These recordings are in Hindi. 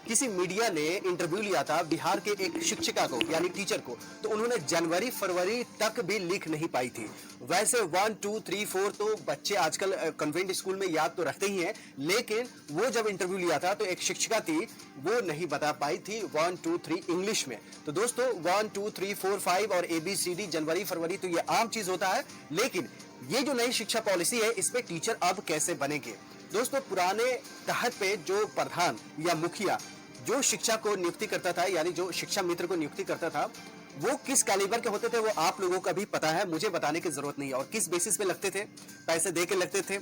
किसी मीडिया ने इंटरव्यू लिया था बिहार के एक शिक्षिका को यानी टीचर को, तो उन्होंने जनवरी फरवरी तक भी लिख नहीं पाई थी। वैसे 1 2 3 4 तो बच्चे आजकल कन्वेंट स्कूल में याद तो रखते ही हैं, लेकिन वो जब इंटरव्यू लिया था तो एक शिक्षिका थी, वो नहीं बता पाई थी 1 2 3 इंग्लिश में। तो दोस्तों 1 2 3 4 5 और ABCD जनवरी फरवरी तो ये आम चीज होता है, लेकिन ये जो नई शिक्षा पॉलिसी है इसमें टीचर अब कैसे बनेंगे। दोस्तों पुराने तहत पे जो प्रधान या मुखिया जो शिक्षा को नियुक्ति करता था यानी जो शिक्षा मित्र को नियुक्ति करता था, वो किस कैलिबर के होते थे वो आप लोगों का भी पता है, मुझे बताने की जरूरत नहीं है। और किस बेसिस पे लगते थे, पैसे दे के लगते थे,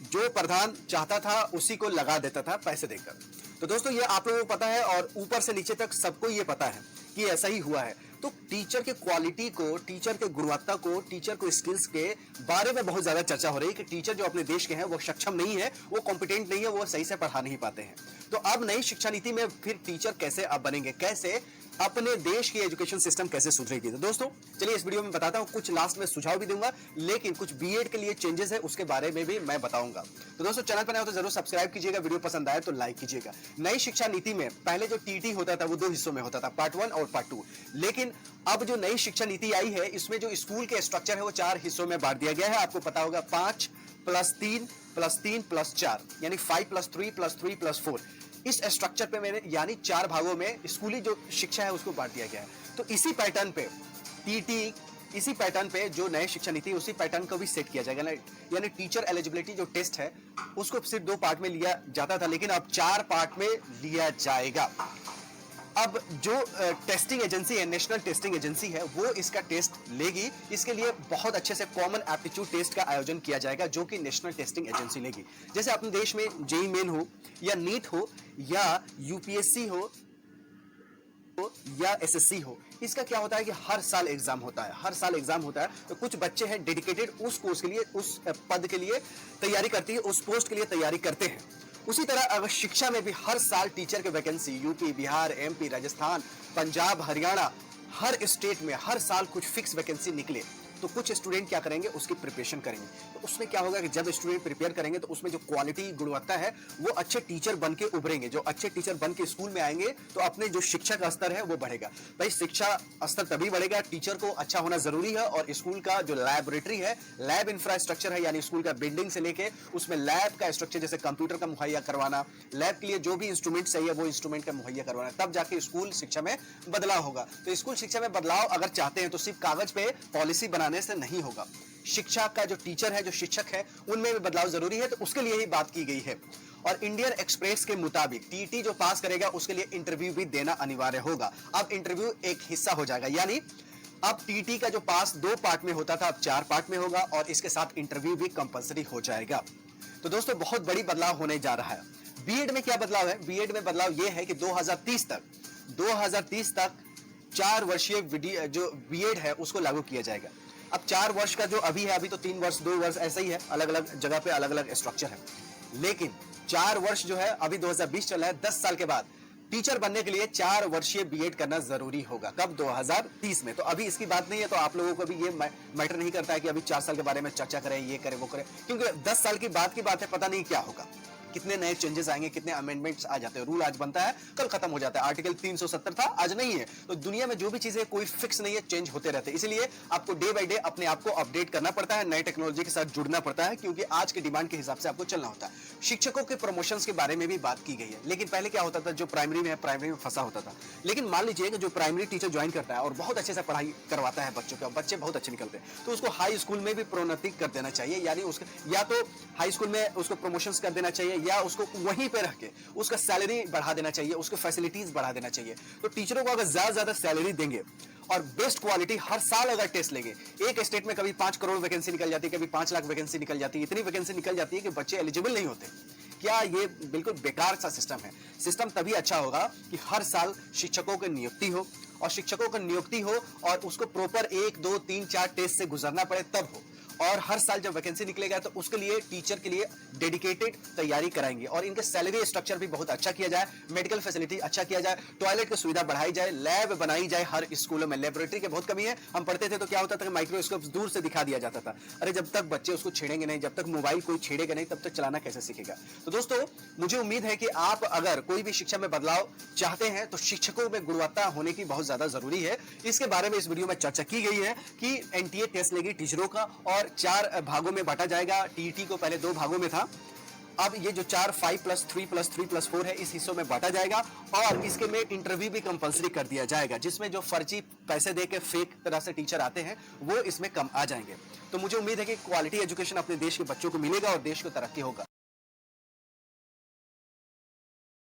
जो प्रधान चाहता था उसी को लगा देता था पैसे देकर। तो दोस्तों ये आप लोगों को पता है और ऊपर से नीचे तक सबको ये पता है कि ऐसा ही हुआ है। तो टीचर के क्वालिटी को, टीचर के गुणवत्ता को, टीचर को स्किल्स के बारे में बहुत ज्यादा चर्चा हो रही है कि टीचर जो अपने देश के हैं वो सक्षम नहीं है, वो कॉम्पिटेंट नहीं है, वो सही से पढ़ा नहीं पाते हैं। तो अब नई शिक्षा नीति में फिर टीचर कैसे अब बनेंगे, कैसे अपने देश की एजुकेशन सिस्टम कैसे सुधरेगी। तो दोस्तों चलिए इस वीडियो में बताता हूं, कुछ लास्ट में सुझाव भी दूंगा, लेकिन कुछ बीएड के लिए चेंजेस है उसके बारे में भी मैं बताऊंगा। तो दोस्तों चैनल पर नए हो तो जरूर सब्सक्राइब कीजिएगा, वीडियो पसंद आए तो लाइक कीजिएगा। नई शिक्षा नीति में पहले जो टीटी होता था वो 2 हिस्सों में होता था, पार्ट 1 और पार्ट 2, लेकिन अब जो नई शिक्षा नीति आई है इसमें जो स्कूल के स्ट्रक्चर है वो 4 हिस्सों में बांट दिया गया है। आपको पता होगा 5 + 3 + 3 + 4 यानी 5 + 3 + 3 + 4, इस स्ट्रक्चर पे मैंने यानी 4 भागों में स्कूली जो शिक्षा है उसको बांट दिया गया है। तो इसी पैटर्न पे टीटी, इसी पैटर्न पे जो नए शिक्षा नीति उसी पैटर्न को भी सेट किया जाएगा, यानी टीचर एलिजिबिलिटी जो टेस्ट है उसको सिर्फ 2 पार्ट में लिया जाता था, लेकिन अब 4 पार्ट में लिया जाएगा। अब जो टेस्टिंग एजेंसी है, नेशनल टेस्टिंग एजेंसी है, वो इसका टेस्ट लेगी। इसके लिए बहुत अच्छे से कॉमन एप्टीट्यूड टेस्ट का आयोजन किया जाएगा जो कि नेशनल टेस्टिंग एजेंसी लेगी। जैसे अपने देश में जेईई मेन हो या नीट हो या यूपीएससी हो या एसएससी हो, इसका क्या होता है कि हर साल एग्जाम होता है, हर साल एग्जाम होता है। तो कुछ बच्चे हैं डेडिकेटेड उस कोर्स के लिए, उस पद के लिए तैयारी करती है, उस पोस्ट के लिए तैयारी करते हैं। उसी तरह अगर शिक्षा में भी हर साल टीचर की vacancy UP, Bihar, MP, Rajasthan, Punjab, Haryana, हर स्टेट में हर साल कुछ फिक्स वैकेंसी निकले, तो कुछ स्टूडेंट क्या करेंगे, उसकी प्रिपरेशन करेंगे। तो उसमें क्या होगा कि जब स्टूडेंट प्रिपेयर करेंगे तो उसमें जो क्वालिटी, गुणवत्ता है वो अच्छे टीचर बन के उभरेंगे। जो अच्छे टीचर बन के स्कूल में आएंगे तो अपने जो शिक्षा का स्तर है वो बढ़ेगा। भाई शिक्षा स्तर तभी बढ़ेगा, टीचर को अच्छा होना जरूरी है। और स्कूल का जो लैबोरेटरी है, लैब इंफ्रास्ट्रक्चर है, यानी स्कूल का बिल्डिंग से लेके उसमें लैब का स्ट्रक्चर, जैसे कंप्यूटर का मुहैया करवाना, लैब के लिए जो भी इंस्ट्रूमेंट चाहिए वो इंस्ट्रूमेंट का मुहैया करवाना, तब जाके स्कूल शिक्षा में बदलाव होगा। तो स्कूल शिक्षा में बदलाव अगर चाहते हैं तो सिर्फ कागज पे पॉलिसी बनाने से नहीं होगा। शिक्षा का जो टीचर है, जो शिक्षक है, उनमें भी बदलाव जरूरी है, तो उसके लिए ही बात की गई है। और इंडियन एक्सप्रेस के मुताबिक टीटी जो पास करेगा उसके लिए इंटरव्यू भी देना अनिवार्य होगा। अब इंटरव्यू एक हिस्सा हो जाएगा, यानी अब टीटी का जो पास 2 पार्ट में होता था अब 4 पार्ट में होगा, और इसके साथ इंटरव्यू भी कंपलसरी हो जाएगा। तो दोस्तों बहुत बड़ी बदलाव होने जा रहा है। बीएड में क्या बदलाव है? बीएड में बदलाव यह है कि 2030 तक 4 वर्षीय जो बीएड है उसको लागू किया जाएगा। अब 4 वर्ष का जो अभी है, अभी तो 3 वर्ष 2 वर्ष ऐसा ही है, अलग अलग जगह पे अलग अलग स्ट्रक्चर है, लेकिन 4 वर्ष जो है, अभी 2020 चल रहा है, 10 साल के बाद टीचर बनने के लिए 4 वर्षीय बीएड करना जरूरी होगा। कब? 2030 में। तो अभी इसकी बात नहीं है, तो आप लोगों को भी ये मैटर नहीं करता है कि अभी 4 साल के बारे में चर्चा करें, ये करें वो करें, क्योंकि 10 साल की बात है, पता नहीं क्या होगा, कितने नए चेंजेस आएंगे, कितने अमेंडमेंट्स आ जाते हैं। रूल आज बनता है कल खत्म हो जाता है। आर्टिकल 370 था, आज नहीं है। तो दुनिया में जो भी चीजें कोई फिक्स नहीं है, चेंज होते रहते हैं। इसलिए आपको डे बाय डे अपने आप को अपडेट करना पड़ता है, नए टेक्नोलॉजी के साथ जुड़ना पड़ता है, क्योंकि आज की डिमांड के हिसाब से आपको चलना होता है। शिक्षकों के प्रमोशंस के बारे में भी बात की गई है, लेकिन पहले क्या होता था, जो प्राइमरी में है प्राइमरी में फंसा होता था। लेकिन मान लीजिए कि जो प्राइमरी टीचर ज्वाइन करता है और बहुत अच्छे से पढ़ाई करवाता है बच्चों का, बच्चे बहुत अच्छे निकलते हैं, तो उसको हाई स्कूल में भी प्रोन्नति कर देना चाहिए, यानी उसका या तो हाई स्कूल में उसको प्रमोशंस कर देना चाहिए या उसको वहीं पे रह के उसका सैलरी बढ़ा देना चाहिए, उसको फैसिलिटीज बढ़ा देना चाहिए। तो टीचरों को अगर ज्यादा सैलरी देंगे और बेस्ट क्वालिटी हर साल अगर टेस्ट लेंगे, एक स्टेट में कभी 5 करोड़ वैकेंसी निकल जाती है, कभी 5 लाख वैकेंसी निकल जाती है, इतनी वैकेंसी निकल जाती है कि बच्चे एलिजिबल नहीं होते। क्या ये बिल्कुल बेकार सा सिस्टम है? सिस्टम तभी अच्छा होगा कि हर साल शिक्षकों की नियुक्ति हो, और शिक्षकों की नियुक्ति हो और उसको प्रॉपर 1 2 3 4 टेस्ट से गुजरना पड़े तब हो। और हर साल जब वैकेंसी निकलेगा तो उसके लिए टीचर के लिए डेडिकेटेड तैयारी कराएंगे और इनके सैलरी स्ट्रक्चर भी बहुत अच्छा किया जाए, मेडिकल फैसिलिटी अच्छा किया जाए, टॉयलेट की सुविधा बढ़ाई जाए, लैब बनाई जाए हर स्कूलों में। लेबोरेटरी की बहुत कमी है। हम पढ़ते थे तो क्या होता था कि माइक्रोस्कोप दूर से दिखा दिया जाता था। अरे जब तक बच्चे उसको छेड़ेंगे नहीं, जब तक मोबाइल कोई छेड़ेगा नहीं, तब तक चलाना कैसे सीखेगा। तो दोस्तों, मुझे उम्मीद है कि आप अगर कोई भी शिक्षा में बदलाव चाहते हैं तो शिक्षकों में गुणवत्ता होने की बहुत ज्यादा जरूरी है। इसके बारे में इस वीडियो में चर्चा की गई है कि एनटीए टेस्ट लेगी टीचरों का और 4 भागों में बांटा जाएगा। टीईटी को पहले 2 भागों में था, अब ये जो 4 5+3+3+4 है इस हिस्सों में बांटा जाएगा और इसके में इंटरव्यू भी कंपलसरी कर दिया जाएगा, जिसमें जो फर्जी पैसे दे के फेक तरह से टीचर आते हैं वो इसमें कम आ जाएंगे। तो मुझे उम्मीद है कि क्वालिटी एजुकेशन अपने देश के बच्चों को मिलेगा और देश को तरक्की होगा।